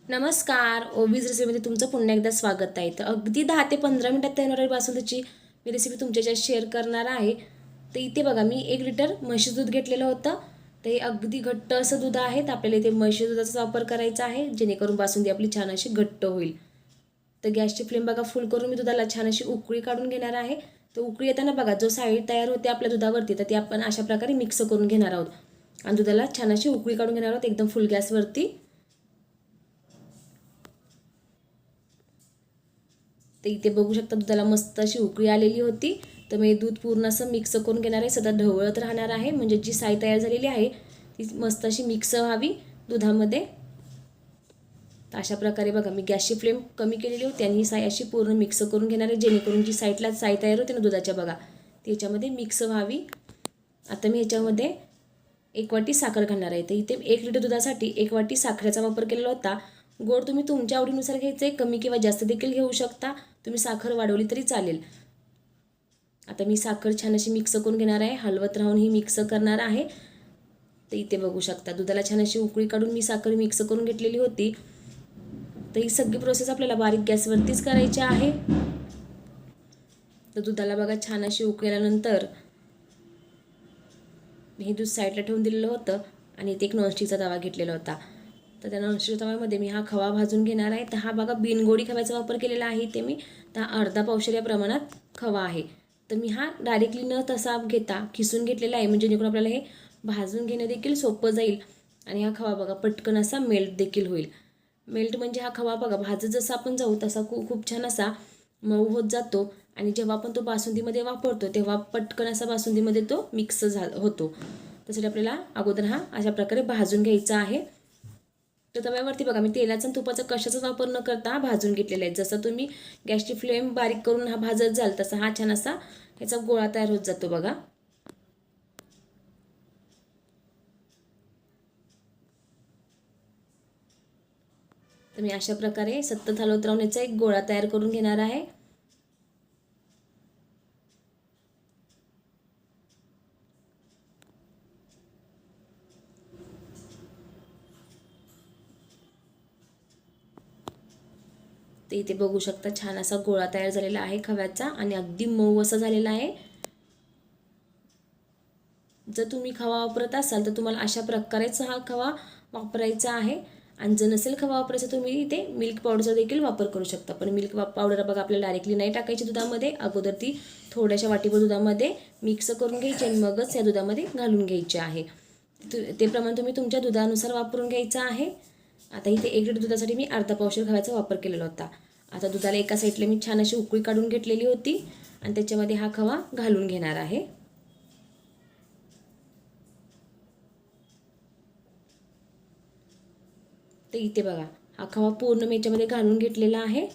नमस्कार. ओबीज रेसिपीमध्ये तुमचं पुन्हा एकदा स्वागत आहे. तर अगदी 10 ते 15 मिनिटात तयार होणारी बासुंदीची मी रेसिपी तुमच्याशी शेअर करणार आहे. तर इथे बघा मी 1 लिटर म्हशीचं दूध घेतलेलं होतं. ते अगदी घट्ट असं दूध आहे. तर आपल्याला इथे म्हशीच्या दुधाचा वापर करायचा आहे जेणेकरून बासुंदी आपली छान अशी घट्ट होईल. तर गॅसची फ्लेम बघा फुल करून मी दुधाला छान अशी उकळी काढून घेणार आहे. तर उकळी येताना बघा जो साईड तयार होते आपल्या दुधावरती तर ती आपण अशा प्रकारे मिक्स करून घेणार आहोत आणि दुधाला छान अशी उकळी काढून घेणार आहोत एकदम फुल गॅसवरती. तर इथे बघू शकता दुधाला मस्त अशी उकळी आलेली होती. तर मी दूध पूर्ण असं मिक्स करून घेणार आहे. सतत ढवळत राहणार आहे म्हणजे जी साय तयार झालेली आहे ती मस्त अशी मिक्स व्हावी दुधामध्ये. तर अशा प्रकारे बघा मी गॅसची फ्लेम कमी केलेली होती आणि ही साय अशी पूर्ण मिक्स करून घेणार आहे जेणेकरून जी साईडला साय तयार होते ना दुधाच्या बघा ती याच्यामध्ये मिक्स व्हावी. आता मी ह्याच्यामध्ये 1 वाटी साखर घालणार आहे. तर इथे 1 लिटर दुधासाठी 1 वाटी साखरेचा वापर केलेला होता. गोड तुम्ही तुमच्या आवडीनुसार घ्यायचे, कमी किंवा जास्त देखील घेऊ शकता. तुम्ही साखर वाढवली तरी चालेल. आता मी साखर छान अशी मिक्स करून घेणार आहे. हलवत राहून ही मिक्स करणार आहे. तर इथे बघू शकता दुधाला छान अशी उकळी काढून मी साखर मिक्स करून घेतलेली होती. तर ही सगळी प्रोसेस आपल्याला बारीक गॅसवरतीच करायची आहे. तर दुधाला बघा छान अशी उकळल्यानंतर हे दूध साईडला ठेवून दिलेलं होतं आणि इथे एक नॉनस्टिकचा तवा घेतलेला होता. तर त्या नॉनस्टिकच्या तव्यामध्ये मी हा खवा भाजून घेणार आहे. तर हा बघा बिनगोडी खव्याचा वापर केलेला आहे इथे मी. तर अर्धा पावशेर या प्रमाणात खवा आहे. तर मी हा डायरेक्टली न तसा घेता खिसून घेतलेला आहे म्हणजे जेणेकरून आपल्याला हे भाजून घेणं देखील सोपं जाईल आणि हा खवा बघा पटकन असा मेल्ट देखील होईल. मेल्ट म्हणजे हा खवा बघा भाजत जसा आपण जाऊ तसा खूप छान असा मऊ होत जातो आणि जेव्हा आपण तो बासुंदीमध्ये वापरतो तेव्हा पटकन असा बासुंदीमध्ये तो मिक्स होतो. त्यासाठी आपल्याला अगोदर हा अशा प्रकारे भाजून घ्यायचा आहे. तर तव्यावरती बघा मी तेलाचा आणि तुपाचा कशाचाच वापर न करता भाजून घेतलेला आहे. जसं तुम्ही गॅसची फ्लेम बारीक करून हा भाजत जाल तसा हा छान असा ह्याचा गोळा तयार होत जातो बघा. तर मी अशा प्रकारे सतत हलवत राहून याचा एक गोळा तयार करून घेणार आहे. ते इथे बघू शकता छान असा गोळा तयार झालेला आहे खव्याचा आणि अगदी मऊ असा झालेला आहे. जर तुम्ही खवा वापरत असाल तर तुम्हाला अशा प्रकारेच हा खवा वापरायचा आहे आणि जर नसेल खवा वापरायचा तुम्ही इथे मिल्क पावडरचा देखील वापर करू शकता. पण मिल्क पावडर बघा आपल्याला डायरेक्टली नाही टाकायची दुधामध्ये. अगोदर ती थोड्याशा वाटीभर दुधामध्ये मिक्स करून घ्यायची आणि मगच या दुधामध्ये घालून घ्यायची आहे. ते प्रमाण तुम्ही तुमच्या दुधानुसार वापरून घ्यायचं आहे. आता इथे 1 लिटर दुधासाठी मी अर्धा पावशेर खव्याचा वापर केलेला होता. आता दुधाला एका साईडला मी छान अशी उकळी काढून घेतलेली होती आणि त्याच्यामध्ये हा खवा घालून घेणार आहे. तर इथे बघा हा खवा पूर्ण मी याच्यामध्ये घालून घेतलेला आहे.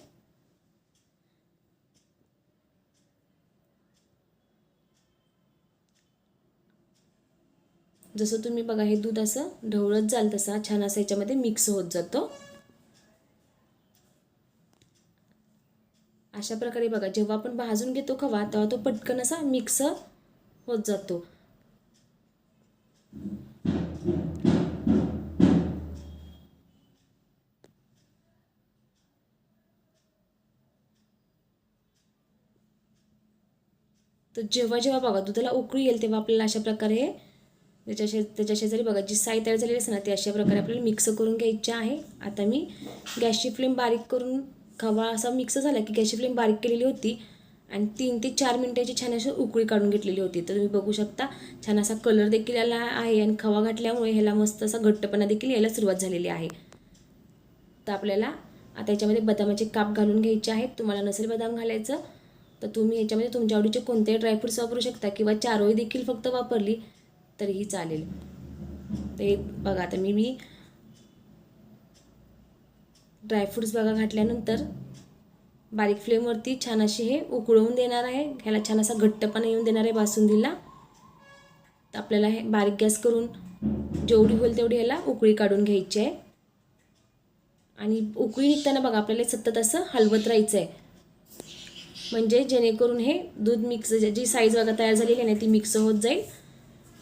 जसं तुम्ही बघा हे दूध असं ढवळत जाल तसा छान असं याच्यामध्ये मिक्स होत जातो. अशा प्रकारे बघा जेव्हा आपण भाजून घेतो खवा तेव्हा तो पटकन असा मिक्स होत जातो. तर जेव्हा जेव्हा बघा दुधाला उकळी येईल तेव्हा आपल्याला अशा प्रकारे त्याच्या शेजारी बघा जी साय तयार झालेली असते ना ती अशा प्रकारे आपल्याला मिक्स करून घ्यायची आहे. आता मी गॅसची फ्लेम बारीक करून खवा असा मिक्स झाला की गॅसची फ्लेम बारीक केलेली होती आणि 3 ते 4 मिनिटाची छान अशी उकळी काढून घेतलेली होती. तर तुम्ही बघू शकता छान असा कलर देखील आला आहे आणि खवा घातल्यामुळे ह्याला मस्त असा घट्टपणा देखील यायला सुरुवात झालेली आहे. तर आपल्याला आता याच्यामध्ये बदामाचे काप घालून घ्यायचे आहेत. तुम्हाला नसेल बदाम घालायचं तर तुम्ही याच्यामध्ये तुमच्या आवडीचे कोणतेही ड्रायफ्रुट्स वापरू शकता किंवा चारोळी देखील फक्त वापरली तरीही चालेल. ते बघा आता मी ड्रायफ्रुट्स बघा घातल्यानंतर बारीक फ्लेमवरती छान असे हे उकळवून देणार आहे. ह्याला छान असा घट्टपणा येऊन देणार आहे बासुंदीला. तर आपल्याला हे बारीक गॅस करून जेवढी होईल तेवढी ह्याला उकळी काढून घ्यायची आहे आणि उकळी निघताना बघा आपल्याला सतत असं हलवत राहायचं आहे म्हणजे जेणेकरून हे दूध मिक्स जी साईज बघा तयार झालेली आहे ती मिक्स होत जाईल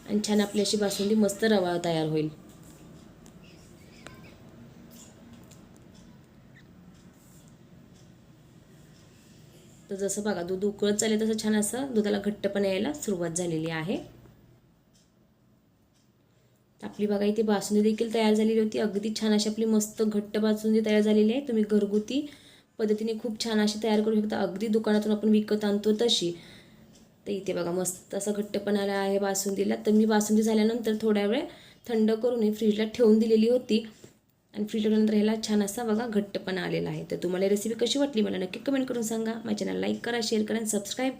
आणि छान आपली अशी बासुंदी मस्त रवा तयार होईल. तर जसं बघा दूध उकळत चालले तसं छान असं दुधाला घट्टपणा यायला सुरुवात झालेली आहे. आपली बघा इथे बासुंदी देखील तयार झालेली होती. अगदी छान अशी आपली मस्त घट्ट बासुंदी तयार झालेली आहे. तुम्ही घरगुती पद्धतीने खूप छान अशी तयार करू शकता, अगदी दुकानातून आपण विकत आणतो तशी. तर इथे बघा मस्त असा घट्टपणा आला आहे बासुंदीला. तर मी बासुंदी झाल्यानंतर थोड्या वेळ थंड करून फ्रीजला ठेवून दिलेली होती आणि फ्रीजला ठेवल्यानंतर ह्याला छान असा बघा घट्टपणा आलेला आहे. तर तुम्हाला रेसिपी कशी वाटली मला नक्की कमेंट करून सांगा. माझ्या चॅनल लाईक करा, शेअर करा आणि सबस्क्राईब करा.